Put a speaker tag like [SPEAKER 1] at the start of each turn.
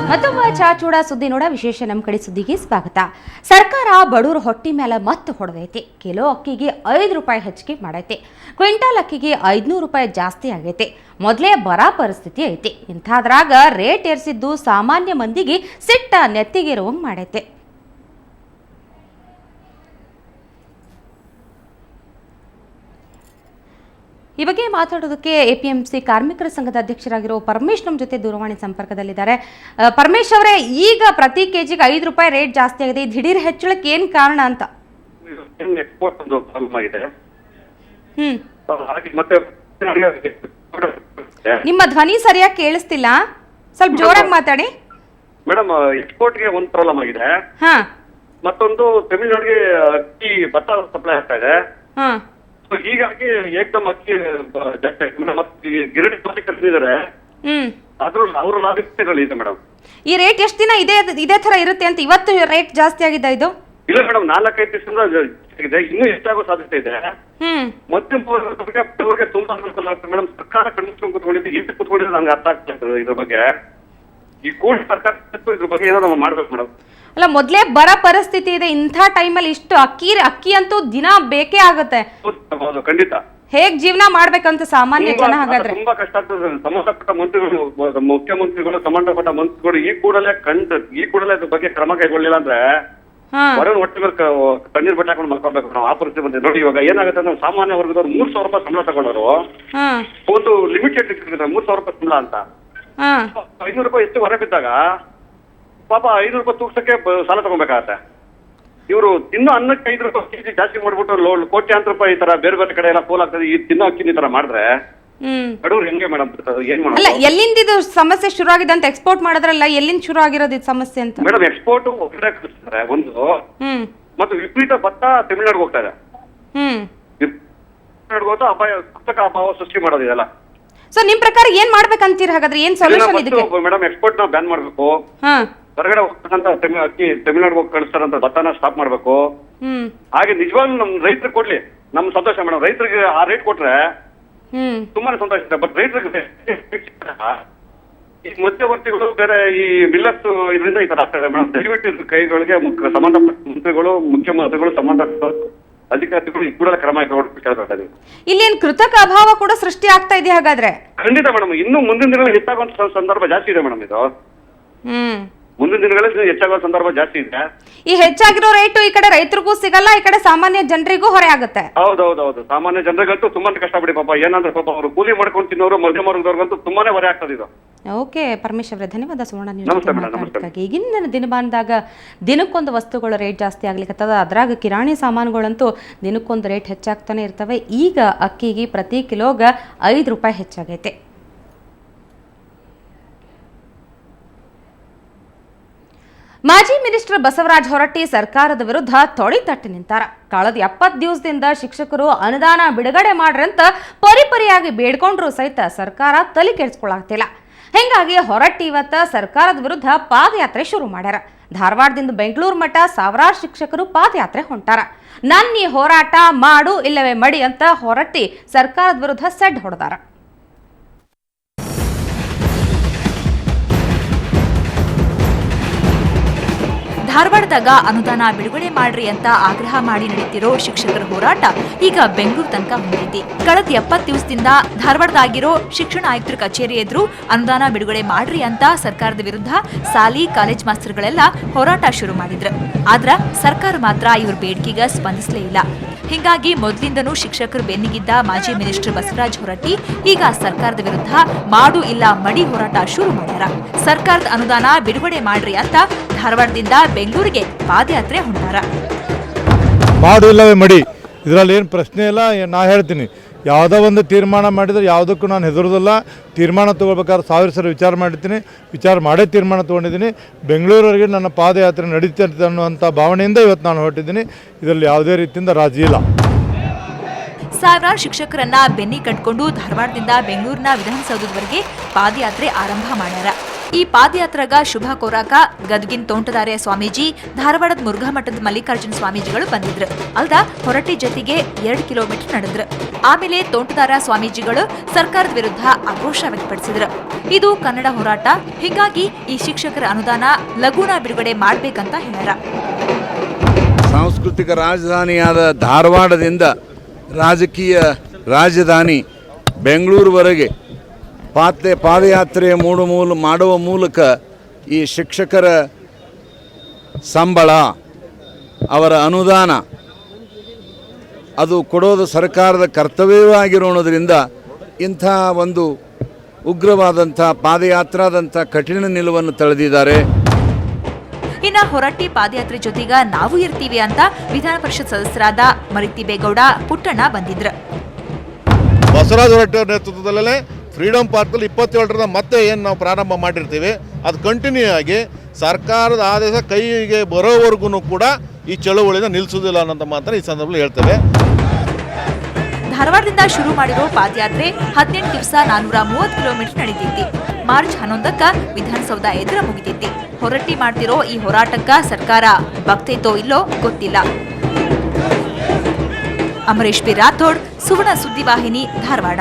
[SPEAKER 1] ಮತ್ತೊಬ್ಬ ಚಾಚೂಡ ಸುದ್ದಿ ನೋಡ ವಿಶೇಷ ನಮ್ಮ ಕಡೆ ಸುದ್ದಿಗೆ ಸ್ವಾಗತ. ಸರ್ಕಾರ ಬಡೂರ ಹೊಟ್ಟಿ ಮೇಲೆ ಮತ್ತೆ ಹೊಡೆದೈತಿ. ಕಿಲೋ ಅಕ್ಕಿಗೆ 5 ರೂಪಾಯಿ ಹೆಚ್ಚಿಗೆ ಮಾಡೈತಿ. ಕ್ವಿಂಟಾಲ್ ಅಕ್ಕಿಗೆ 500 ರೂಪಾಯಿ ಜಾಸ್ತಿ ಆಗೈತಿ. ಮೊದಲೇ ಬರ ಪರಿಸ್ಥಿತಿ ಐತಿ. ಇಂಥದ್ರಾಗ ರೇಟ್ ಏರಿಸಿದ್ದು ಸಾಮಾನ್ಯ ಮಂದಿಗೆ ಸಿಟ್ಟ ನೆತ್ತಿಗಿರುವಂಗೆ ಮಾಡೈತಿ. ಈ ಬಗ್ಗೆ ಮಾತಾಡೋದಕ್ಕೆ ಎಪಿಎಂಸಿ ಕಾರ್ಮಿಕರ ಸಂಘದ ಅಧ್ಯಕ್ಷರಾಗಿರೋ ಪರಮೇಶ್ ನಮ್ಮ ಜೊತೆ ದೂರವಾಣಿ ಸಂಪರ್ಕದಲ್ಲಿದ್ದಾರೆ. ಪರಮೇಶ್ ಅವರೇ, ಈಗ ಪ್ರತಿ ಕೆಜಿಗೆ 5 ರೂಪಾಯಿ ರೇಟ್ ಜಾಸ್ತಿ ಆಗಿದೆ. ದಿಢೀರ್ ಹೆಚ್ಚಳಕ್ಕೆ ಏನ್ ಕಾರಣ ಅಂತ? ನಿಮ್ಮ ಧ್ವನಿ ಸರಿಯಾಗಿ ಕೇಳಿಸ್ತಿಲ್ಲ, ಸ್ವಲ್ಪ ಜೋರಾಗಿ ಮಾತಾಡಿ.
[SPEAKER 2] ಮೇಡಮ್, ಎಕ್ಸ್ಪೋರ್ಟ್ಗೆ ಒಂದು ಪ್ರಾಬ್ಲಮ್ ಆಗಿದೆ. ಮತ್ತೊಂದು ತಮಿಳುನಾಡಿಗೆ ಅಕ್ಕಿ ಭತ್ತ ಸಪ್ಲೈ ಆಗ್ತಾ ಇದೆ. ಹೀಗಾಗಿ ಏಕದಮ್ ಅಕ್ಕಿ ಗಿರಣಿ ಕಟ್ಟಿದ್ದಾರೆ. ಅವ್ರ ಲಾಭಿಗಳಿದೆ ಮೇಡಮ್.
[SPEAKER 1] ಈ ರೇಟ್ ಎಷ್ಟು ದಿನ ಇದೇ ತರ ಇರುತ್ತೆ ಅಂತ ಇವತ್ತು ರೇಟ್ ಜಾಸ್ತಿ ಆಗಿದೆ? ಇದು
[SPEAKER 2] ಇಲ್ಲ ಮೇಡಮ್, 4-5 ದಿವಸದಿಂದ ಇದೆ. ಇನ್ನೂ ಹೆಚ್ಚಾಗೋ ಸಾಧ್ಯತೆ ಇದೆ. ಮಧ್ಯಮ ತುಂಬಾ ಅನುಕೂಲ ಆಗ್ತದೆ ಮೇಡಮ್. ಸರ್ಕಾರ ಕಣ್ಮುಚ್ಕೊಂಡು ಕೂತ್ಕೊಂಡಿದ್ದು ಎಷ್ಟು ಕೂತ್ಕೊಂಡಿದ್ದು ನಂಗೆ ಅರ್ಥ ಆಗ್ತಾ ಇರ್ತದೆ ಇದ್ರ ಬಗ್ಗೆ. ಈ ಕೂಡಿ ಸರ್ಕಾರ ಇದ್ರ ಬಗ್ಗೆ ಏನೋ ನಾವು ಮಾಡ್ಬೇಕು ಮೇಡಮ್.
[SPEAKER 1] ಅಲ್ಲ, ಮೊದ್ಲೇ ಬರ ಪರಿಸ್ಥಿತಿ ಇದೆ. ಇಂಥ ಟೈಮಲ್ಲಿ ಇಷ್ಟು ಅಕ್ಕಿ ಅಂತೂ ದಿನ ಬೇಕೇ ಆಗುತ್ತೆ.
[SPEAKER 2] ಖಂಡಿತ.
[SPEAKER 1] ಹೇಗ್ ಜೀವನ ಮಾಡ್ಬೇಕಂತ ಸಾಮಾನ್ಯ ಜನ ಹಾಗಾದ್ರೆ
[SPEAKER 2] ತುಂಬಾ ಕಷ್ಟ ಆಗ್ತದೆ. ಸಂಬಂಧಪಟ್ಟ ಮಂತ್ರಿಗಳು, ಮುಖ್ಯಮಂತ್ರಿಗಳು, ಸಂಬಂಧಪಟ್ಟ ಮಂತ್ರಿಗಳು ಈ ಕೂಡಲೇ ಅದ್ರ ಬಗ್ಗೆ ಕ್ರಮ ಕೈಗೊಳ್ಳಿಲ್ಲ ಅಂದ್ರೆ ಹೊರ ಹೊಟ್ಟೆ ಮೇಲೆ ತಣ್ಣೀರ್ ಬಟ್ಟೆ ಹಾಕೊಂಡು ಮಾಡ್ಕೊಬೇಕು ನಾವು. ಆ ಪರಿಸ್ಥಿತಿ ಬಂದಿದೆ ನೋಡಿ. ಇವಾಗ ಏನಾಗುತ್ತೆ ಅಂದ್ರೆ ಸಾಮಾನ್ಯ ವರ್ಗದವ್ರು 3,000 ರೂಪಾಯಿ ಸಂಬಳ ತಗೊಂಡವರು ಒಂದು ಲಿಮಿಟೆಡ್ 3,000 ರೂಪಾಯಿ ಸಂಬಳ ಅಂತ 500 ರೂಪಾಯಿ ಎಷ್ಟು ಹೊರ ಬಿದ್ದಾಗ ಪಾಪ 500 ರೂಪಾಯಿ ತೂಗ್ಸಕ್ಕೆ ಸಾಲ ತಗೋಬೇಕಾಗತ್ತೆ. ಇವರು ತಿನ್ನೋ ಅನ್ನಕ್ಕೆ 5 ರೂಪಾಯಿ ಕೆಜಿ ಜಾಸ್ತಿ ಮಾಡ್ಬಿಟ್ಟು ಕೋಟ್ಯಾಂತರ ರೂಪಾಯಿ ಈ ತರ ಬೇರೆ ಬೇರೆ ಕಡೆ ಎಲ್ಲ ಪೋಲ್ ಆಗ್ತದೆ. ಈ ತಿನ್ನೋ ಅಕ್ಕಿ ಈ ತರ ಮಾಡಿದ್ರೆ ಬಡವ್ರು ಹೆಂಗೆ ಮೇಡಮ್ ಏನ್ ಮಾಡೋದು?
[SPEAKER 1] ಅಲ್ಲ, ಎಲ್ಲಿಂದ ಇದು ಸಮಸ್ಯೆ ಶುರು ಆಗಿದೆ ಅಂತ ಎಕ್ಸ್ಪೋರ್ಟ್ ಮಾಡಿದ್ರಲ್ಲ, ಎಲ್ಲಿಂದ ಶುರು ಆಗಿರೋದು ಇದು ಸಮಸ್ಯೆ ಅಂತ?
[SPEAKER 2] ಮೇಡಮ್, ಎಕ್ಸ್ಪೋರ್ಟ್ ಹೊರಗಡೆ ಕಳಿಸ್ತಾರೆ ಒಂದು, ಮತ್ತು ವಿಪರೀತ ಭತ್ತ ತಮಿಳುನಾಡಿಗೆ ಹೋಗ್ತಾ ಇದೆ. ತಮಿಳುನಾಡಿಗೆ ಹೋದ ಅಭಾವ ಸೃಷ್ಟಿ ಮಾಡೋದಿದೆಲ್ಲ.
[SPEAKER 1] ಸೊ ನಿಮ್ ಪ್ರಕಾರ ಏನ್ ಮಾಡ್ಬೇಕಂತೀರ ಹಾಗಾದ್ರೆ? ಏನ್ ಸೊಲ್ಯೂಷನ್ ಇದಕ್ಕೆ?
[SPEAKER 2] ಮೇಡಮ್, ಎಕ್ಸ್ಪೋರ್ಟ್ ನ ಬ್ಯಾನ್ ಮಾಡ್ಬೇಕು. ಹೊರಗಡೆ ಹೋಗ್ತಕ್ಕಂತ ಅಕ್ಕಿ ತಮಿಳುನಾಡಿಗೆ ಹೋಗಿ ಕಳಿಸ್ತಾರಂತ ಭತ್ತನ ಸ್ಟಾಪ್ ಮಾಡ್ಬೇಕು. ಹಾಗೆ ನಿಜವಾಗ್ಲೂ ನಮ್ ರೈತರಿಗೆ ಕೊಡ್ಲಿ, ನಮ್ ಸಂತೋಷ ಮೇಡಮ್. ರೈತರಿಗೆ ಆ ರೇಟ್ ಕೊಟ್ರೆ ತುಂಬಾನೇ ಸಂತೋಷ ಇದೆ. ಬಟ್ ರೈತರಿಗೆ ಈ ಮಧ್ಯವರ್ತಿಗಳು ಬೇರೆ ಈ ಮಿಲ್ಲರ್ಸ್ ಇದರಿಂದ ಈ ತರ ಆಗ್ತದೆ ಮೇಡಮ್. ದಯವಿಟ್ಟು ಕೈಗಳಿಗೆ ಸಂಬಂಧಪಟ್ಟ ಮಂತ್ರಿಗಳು, ಮುಖ್ಯಮಂತ್ರಿಗಳು, ಸಂಬಂಧಪಟ್ಟ ಅಧಿಕಾರಿಗಳು ಈ ಕೂಡ ಕ್ರಮ ಕೈಗೊಳ್ಳಬೇಕಾಗಿದೆ.
[SPEAKER 1] ಇಲ್ಲಿ ಏನ್ ಕೃತಕ ಅಭಾವ ಕೂಡ ಸೃಷ್ಟಿ ಆಗ್ತಾ ಇದೆ ಹಾಗಾದ್ರೆ?
[SPEAKER 2] ಖಂಡಿತ ಮೇಡಮ್. ಇನ್ನು ಮುಂದಿನ ದಿನಗಳಲ್ಲಿ ಹೆಚ್ಚಾಗುವಂತ ಸಂದರ್ಭ ಜಾಸ್ತಿ ಇದೆ ಮೇಡಮ್. ಇದು ಮುಂದಿನ ದಿನಗಳಲ್ಲಿ ಹೆಚ್ಚಾಗುವ ಸಂದರ್ಭ ಜಾಸ್ತಿ ಇದೆ.
[SPEAKER 1] ಈ ಹೆಚ್ಚಾಗಿರೋ ರೇಟು ಈ ಕಡೆ ರೈತರಿಗೂ ಸಿಗಲ್ಲ, ಈ ಕಡೆ ಸಾಮಾನ್ಯ ಜನರಿಗೂ ಹೊರೆ ಆಗುತ್ತೆ.
[SPEAKER 2] ಹೌದೌದೌದು. ಸಾಮಾನ್ಯ ಜನರಿಗಂತೂ ತುಂಬಾನೇ ಕಷ್ಟ ಬಿಡಿ ಪಾಪ. ಏನಂದ್ರೆ ಪಾಪ ಅವರು ಕೂಲಿ ಮಾಡ್ಕೊಂಡು ತಿನ್ನೋರು, ಮಧ್ಯಮ ವರ್ಗದವ್ರಿಗಂತೂ ತುಂಬಾನೇ ಹೊರೆ ಆಗ್ತದೆ ಇದು.
[SPEAKER 1] ಓಕೆ ಪರಮೇಶ್ ಅವರೇ, ಧನ್ಯವಾದ ಸುವರ್ಣ ನ್ಯೂಸ್. ಈಗಿನ ದಿನಮಾನದಾಗ ದಿನಕ್ಕೊಂದು ವಸ್ತುಗಳ ರೇಟ್ ಜಾಸ್ತಿ ಆಗ್ಲಿಕ್ಕತ್ತದ. ಅದ್ರಾಗ ಕಿರಾಣಿ ಸಾಮಾನುಗಳಂತೂ ದಿನಕ್ಕೊಂದು ರೇಟ್ ಹೆಚ್ಚಾಗ್ತಾನೆ ಇರ್ತವೆ. ಈಗ ಅಕ್ಕಿಗೆ ಪ್ರತಿ ಕಿಲೋಗ 5 ರೂಪಾಯಿ ಹೆಚ್ಚಾಗೈತೆ. ಮಾಜಿ ಮಿನಿಸ್ಟರ್ ಬಸವರಾಜ ಹೊರಟ್ಟಿ ಸರ್ಕಾರದ ವಿರುದ್ಧ ತೊಡಿತಟ್ಟಿ ನಿಂತಾರ. ಕಳೆದ 70 ದಿವಸದಿಂದ ಶಿಕ್ಷಕರು ಅನುದಾನ ಬಿಡುಗಡೆ ಮಾಡ್ರಂತ ಪರಿಪರಿಯಾಗಿ ಬೇಡ್ಕೊಂಡ್ರು ಸಹಿತ ಸರ್ಕಾರ ತಲೆ ಕೆಡಿಸ್ಕೊಳಾಗ್ತಿಲ್ಲ. ಹಿಂಗಾಗಿ ಹೊರಟ್ಟಿ ಇವತ್ತ ಸರ್ಕಾರದ ವಿರುದ್ಧ ಪಾದಯಾತ್ರೆ ಶುರು ಮಾಡ್ಯಾರ. ಧಾರವಾಡದಿಂದ ಬೆಂಗಳೂರು ಮಠ ಸಾವಿರಾರು ಶಿಕ್ಷಕರು ಪಾದಯಾತ್ರೆ ಹೊಂಟಾರ. ನನ್ನ ಈ ಹೋರಾಟ ಮಾಡು ಇಲ್ಲವೇ ಮಡಿ ಅಂತ ಹೊರಟ್ಟಿ ಸರ್ಕಾರದ ವಿರುದ್ಧ ಸೆಡ್ ಹೊಡೆದಾರ.
[SPEAKER 3] ಧಾರವಾಡದಾಗ ಅನುದಾನ ಬಿಡುಗಡೆ ಮಾಡ್ರಿ ಅಂತ ಆಗ್ರಹ ಮಾಡಿ ನಡೀತಿರೋ ಶಿಕ್ಷಕರ ಹೋರಾಟ ಈಗ ಬೆಂಗಳೂರು ತನಕ ಹೊಂದೈತಿ. ಕಳೆದ 70 ದಿವಸದಿಂದ ಧಾರವಾಡದಾಗಿರೋ ಶಿಕ್ಷಣ ಆಯುಕ್ತರ ಕಚೇರಿ ಎದುರು ಅನುದಾನ ಬಿಡುಗಡೆ ಮಾಡ್ರಿ ಅಂತ ಸರ್ಕಾರದ ವಿರುದ್ಧ ಸಾಲಿ ಕಾಲೇಜ್ ಮಾಸ್ತರ್ಗಳೆಲ್ಲ ಹೋರಾಟ ಶುರು ಮಾಡಿದ್ರು. ಆದ್ರ ಸರ್ಕಾರ ಮಾತ್ರ ಇವ್ರ ಬೇಡಿಕೆಗೆ ಸ್ಪಂದಿಸಲೇ ಇಲ್ಲ. ಹಿಂಗಾಗಿ ಮೊದಲಿಂದನೂ ಶಿಕ್ಷಕರು ಬೆನ್ನಿಗಿದ್ದ ಮಾಜಿ ಮಿನಿಸ್ಟರ್ ಬಸವರಾಜ ಹೊರಟ್ಟಿ ಈಗ ಸರ್ಕಾರದ ವಿರುದ್ಧ ಮಾಡು ಇಲ್ಲ ಮಡಿ ಹೋರಾಟ ಶುರು ಮಾಡ್ಯಾರ. ಸರ್ಕಾರದ ಅನುದಾನ ಬಿಡುಗಡೆ ಮಾಡ್ರಿ ಅಂತ ಧಾರವಾಡದಿಂದ ಬೆಂಗಳೂರಿಗೆ ಪಾದಯಾತ್ರೆ ಹೊಂಟಾರ.
[SPEAKER 4] ಮಾಡು ಇಲ್ಲವೇ ಮಡಿ, ಇದರಲ್ಲಿ ಏನು ಪ್ರಶ್ನೆ ಇಲ್ಲ. ನಾ ಹೇಳ್ತೀನಿ, ಯಾವುದೋ ಒಂದು ತೀರ್ಮಾನ ಮಾಡಿದರೆ ಯಾವುದಕ್ಕೂ ನಾನು ಹೆದರೋದಿಲ್ಲ. ತೀರ್ಮಾನ ತೊಗೊಳ್ಬೇಕಾದ್ರೆ 1000 ಸಲ ವಿಚಾರ ಮಾಡೇ ತೀರ್ಮಾನ ತೊಗೊಂಡಿದ್ದೀನಿ. ಬೆಂಗಳೂರವರೆಗೆ ನನ್ನ ಪಾದಯಾತ್ರೆ ನಡೀತದೆ ಅನ್ನುವಂಥ ಭಾವನೆಯಿಂದ ಇವತ್ತು ನಾನು ಹೊರಟಿದ್ದೀನಿ. ಇದರಲ್ಲಿ ಯಾವುದೇ ರೀತಿಯಿಂದ ರಾಜಿ ಇಲ್ಲ.
[SPEAKER 3] ಸಾವಿರಾರು ಶಿಕ್ಷಕರನ್ನ ಬೆನ್ನಿ ಕಟ್ಕೊಂಡು ಧಾರವಾಡದಿಂದ ಬೆಂಗಳೂರಿನ ವಿಧಾನಸೌಧದವರೆಗೆ ಪಾದಯಾತ್ರೆ ಆರಂಭ ಮಾಡ್ಯಾರ. ಈ ಪಾದಯಾತ್ರೆಗ ಶುಭ ಕೋರಾಕ ಗದಗಿನ ತೋಂಟದಾರ್ಯ ಸ್ವಾಮೀಜಿ, ಧಾರವಾಡದ ಮುರುಘಾ ಮಠದ ಮಲ್ಲಿಕಾರ್ಜುನ ಸ್ವಾಮೀಜಿಗಳು ಬಂದಿದ್ರು. ಅಲ್ದ ಹೊರಟ್ಟಿ ಜೊತೆಗೆ 2 ಕಿಲೋಮೀಟರ್ ನಡೆದ್ರು. ಆಮೇಲೆ ತೋಂಟದಾರ್ಯ ಸ್ವಾಮೀಜಿಗಳು ಸರ್ಕಾರದ ವಿರುದ್ಧ ಆಕ್ರೋಶ ವ್ಯಕ್ತಪಡಿಸಿದ್ರು. ಇದು ಕನ್ನಡ ಹೋರಾಟ, ಹೀಗಾಗಿ ಈ ಶಿಕ್ಷಕರ ಅನುದಾನ ಲಘುನ ಬಿಡುಗಡೆ ಮಾಡ್ಬೇಕಂತ ಹೇಳ್ಯಾರ.
[SPEAKER 5] ಸಾಂಸ್ಕೃತಿಕ ರಾಜಧಾನಿಯಾದ ಧಾರವಾಡದಿಂದ ರಾಜಕೀಯ ರಾಜಧಾನಿ ಬೆಂಗಳೂರುವರೆಗೆ ಪಾದಯಾತ್ರೆ ಮಾಡುವ ಮೂಲಕ ಈ ಶಿಕ್ಷಕರ ಸಂಬಳ, ಅವರ ಅನುದಾನ ಅದು ಕೊಡೋದು ಸರ್ಕಾರದ ಕರ್ತವ್ಯವಾಗಿರೋದ್ರಿಂದ ಇಂಥ ಒಂದು ಉಗ್ರವಾದಂಥ ಪಾದಯಾತ್ರಾದಂಥ ಕಠಿಣ ನಿಲುವನ್ನು ತಳೆದಿದ್ದಾರೆ.
[SPEAKER 3] ಇನ್ನ ಹೊರಟ್ಟಿ ಪಾದಯಾತ್ರೆ ಜೊತೆಗ ನಾವು ಇರ್ತೀವಿ ಅಂತ ವಿಧಾನ ಪರಿಷತ್ ಸದಸ್ಯರಾದ ಮರಿತಿಬೇಗೌಡ, ಪುಟ್ಟಣ್ಣ ಬಂದಿದ್ರು.
[SPEAKER 6] ಬಸವರಾಜ ಹೊರಟ್ಟಿ ಅವರ ನೇತೃತ್ವದಲ್ಲೇ ಫ್ರೀಡಂ ಪಾರ್ಕಲ್ಲಿ 27ರಿಂದ ಮತ್ತೆ ಏನು ನಾವು ಪ್ರಾರಂಭ ಮಾಡಿರ್ತೀವಿ ಅದು ಕಂಟಿನ್ಯೂ ಆಗಿ ಸರ್ಕಾರದ ಆದೇಶ ಕೈಗೆ ಬರೋವರೆಗೂ ಕೂಡ ಈ ಚಳುವಳಿನ ನಿಲ್ಲಿಸೋದಿಲ್ಲ ಅನ್ನೋಂಥ ಮಾತನ್ನು ಈ ಸಂದರ್ಭದಲ್ಲಿ ಹೇಳ್ತೇವೆ.
[SPEAKER 3] ಧಾರವಾಡದಿಂದ ಶುರು ಮಾಡಿರೋ ಪಾದಯಾತ್ರೆ 18 ದಿವಸ 430 ಕಿಲೋಮೀಟರ್ ನಡೆದೈತಿ. ಮಾರ್ಚ್ 11ಕ್ಕ ವಿಧಾನಸೌಧ ಎದುರು ಮುಗಿದೈತಿ. ಹೊರಟ್ಟಿ ಮಾಡ್ತಿರೋ ಈ ಹೋರಾಟಕ್ಕ ಸರ್ಕಾರ ಬಗ್ತೈತೋ ಇಲ್ಲೋ ಗೊತ್ತಿಲ್ಲ. ಅಮರೇಶ್ ಪಿ ರಾಥೋಡ್, ಸುವರ್ಣ ಸುದ್ದಿವಾಹಿನಿ, ಧಾರವಾಡ.